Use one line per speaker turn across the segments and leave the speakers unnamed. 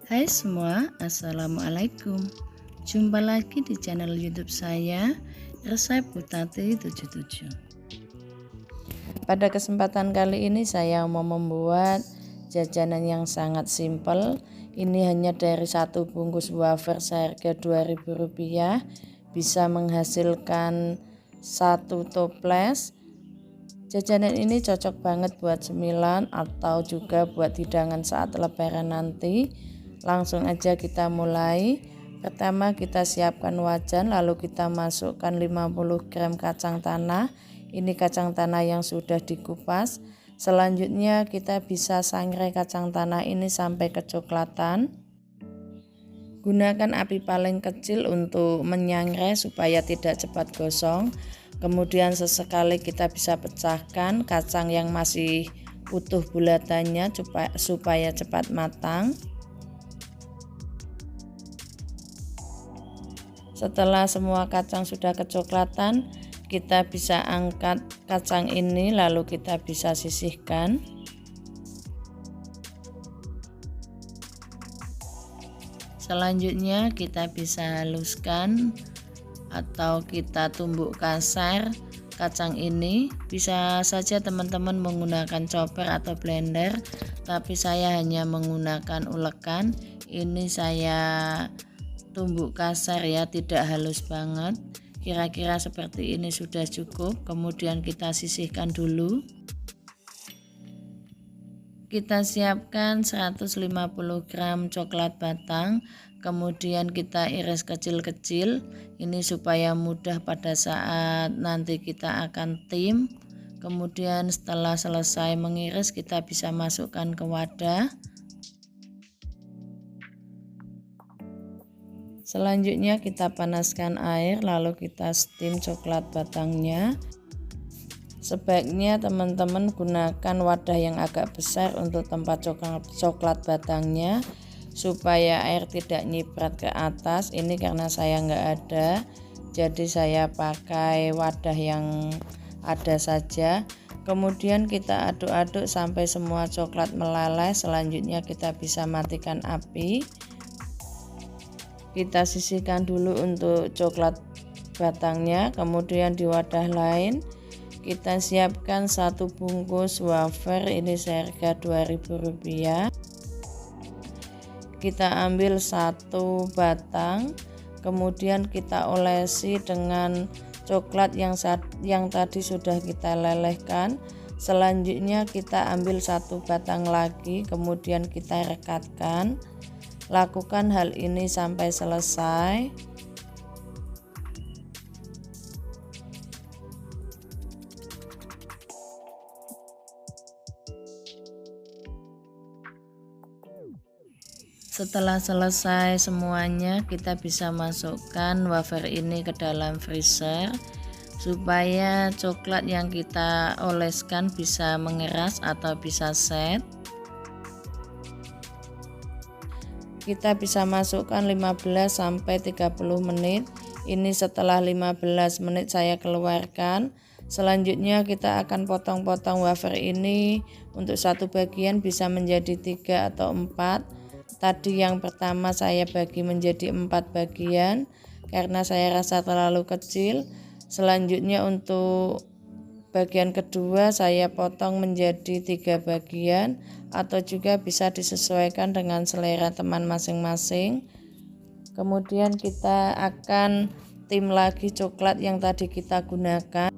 Hai semua, Assalamualaikum. Jumpa lagi di channel YouTube saya, Resep Butati 77. Pada kesempatan kali ini saya mau membuat jajanan yang sangat simpel. Ini hanya dari satu bungkus wafer seharga Rp2.000, bisa menghasilkan satu toples. Jajanan ini cocok banget buat cemilan atau juga buat hidangan saat lebaran nanti. Langsung aja kita mulai. Pertama kita siapkan wajan, lalu kita masukkan 50 gram kacang tanah. Ini kacang tanah yang sudah dikupas. Selanjutnya kita bisa sangrai kacang tanah ini sampai kecoklatan. Gunakan api paling kecil untuk menyangrai supaya tidak cepat gosong. Kemudian sesekali kita bisa pecahkan kacang yang masih utuh bulatannya supaya cepat matang. Setelah semua kacang sudah kecoklatan, kita bisa angkat kacang ini lalu kita bisa sisihkan. Selanjutnya kita bisa haluskan atau kita tumbuk kasar kacang ini. Bisa saja teman-teman menggunakan chopper atau blender, tapi saya hanya menggunakan ulekan. Ini saya tumbuk kasar ya, tidak halus banget. Kira-kira seperti ini sudah cukup. Kemudian kita sisihkan dulu. Kita siapkan 150 gram coklat batang, kemudian kita iris kecil-kecil. Ini supaya mudah pada saat nanti kita akan tim. Kemudian setelah selesai mengiris, kita bisa masukkan ke wadah. Selanjutnya kita panaskan air, lalu kita steam coklat batangnya. Sebaiknya teman-teman gunakan wadah yang agak besar untuk tempat coklat batangnya, supaya air tidak nyiprat ke atas. Ini karena saya nggak ada, jadi saya pakai wadah yang ada saja. Kemudian kita aduk-aduk sampai semua coklat meleleh. Selanjutnya kita bisa matikan api. Kita sisihkan dulu untuk coklat batangnya. Kemudian di wadah lain kita siapkan satu bungkus wafer, ini seharga Rp2.000. Kita ambil satu batang, kemudian kita olesi dengan coklat yang tadi sudah kita lelehkan. Selanjutnya kita ambil satu batang lagi, kemudian kita rekatkan. Lakukan hal ini sampai selesai. Setelah selesai semuanya, kita bisa masukkan wafer ini ke dalam freezer supaya coklat yang kita oleskan bisa mengeras atau bisa set. Kita bisa masukkan 15 sampai 30 menit. Ini setelah 15 menit saya keluarkan. Selanjutnya kita akan potong-potong wafer ini. Untuk satu bagian bisa menjadi 3 atau 4. Tadi yang pertama saya bagi menjadi 4 bagian karena saya rasa terlalu kecil. Selanjutnya untuk bagian kedua saya potong menjadi 3 bagian, atau juga bisa disesuaikan dengan selera teman masing-masing. Kemudian kita akan tim lagi coklat yang tadi kita gunakan.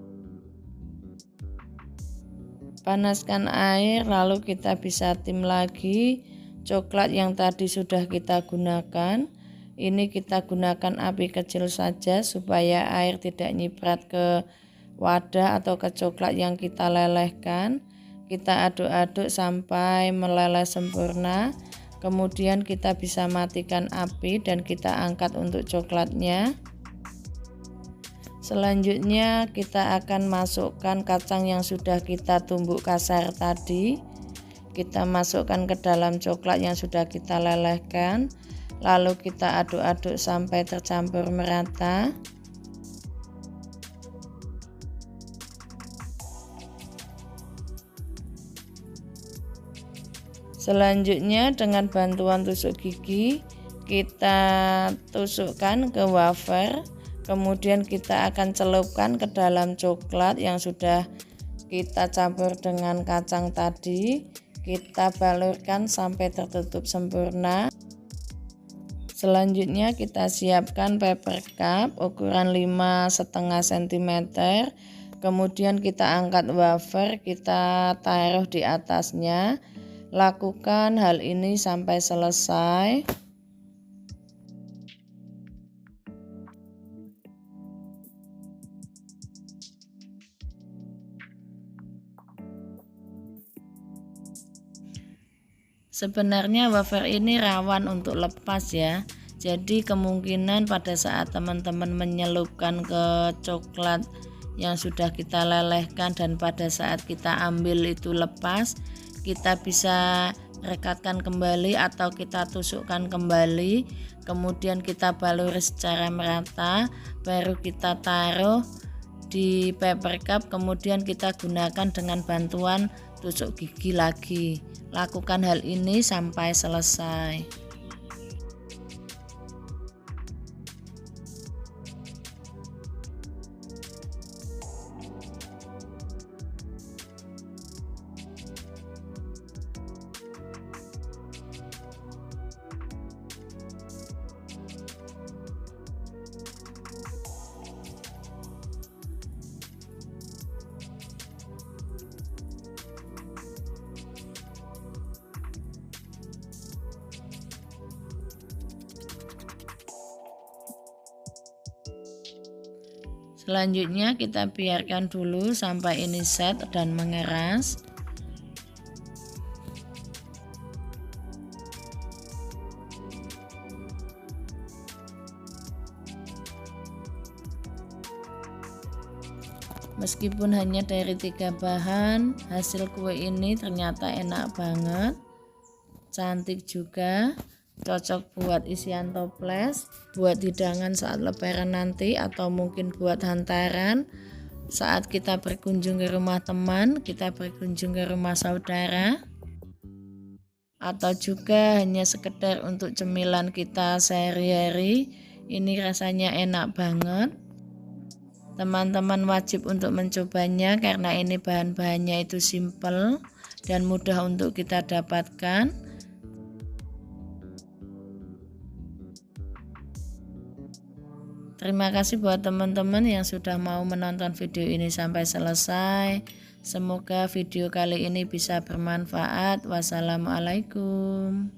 Panaskan air, lalu kita bisa tim lagi coklat yang tadi sudah kita gunakan. Ini kita gunakan api kecil saja supaya air tidak nyiprat ke wadah atau ke coklat yang kita lelehkan. Kita aduk-aduk sampai meleleh sempurna. Kemudian kita bisa matikan api dan kita angkat untuk coklatnya. Selanjutnya kita akan masukkan kacang yang sudah kita tumbuk kasar tadi. Kita masukkan ke dalam coklat yang sudah kita lelehkan. Lalu kita aduk-aduk sampai tercampur merata. Selanjutnya dengan bantuan tusuk gigi kita tusukkan ke wafer, kemudian kita akan celupkan ke dalam coklat yang sudah kita campur dengan kacang tadi. Kita balurkan sampai tertutup sempurna. Selanjutnya kita siapkan paper cup ukuran 5,5 cm. Kemudian kita angkat wafer, kita taruh di atasnya. Lakukan hal ini sampai selesai. Sebenarnya wafer ini rawan untuk lepas ya. Jadi kemungkinan pada saat teman-teman menyelupkan ke coklat yang sudah kita lelehkan dan pada saat kita ambil itu lepas, kita bisa rekatkan kembali atau kita tusukkan kembali, kemudian kita baluri secara merata, baru kita taruh di paper cup, kemudian kita gunakan dengan bantuan tusuk gigi lagi. Lakukan hal ini sampai selesai. Selanjutnya kita biarkan dulu sampai ini set dan mengeras. Meskipun hanya dari 3 bahan, hasil kue ini ternyata enak banget, cantik juga. Cocok buat isian toples, buat hidangan saat lebaran nanti, atau mungkin buat hantaran saat kita berkunjung ke rumah teman, kita berkunjung ke rumah saudara, atau juga hanya sekedar untuk cemilan kita sehari-hari. Ini rasanya enak banget. Teman-teman wajib untuk mencobanya karena ini bahan-bahannya itu simple dan mudah untuk kita dapatkan. Terima kasih buat teman-teman yang sudah mau menonton video ini sampai selesai. Semoga video kali ini bisa bermanfaat. Wassalamualaikum.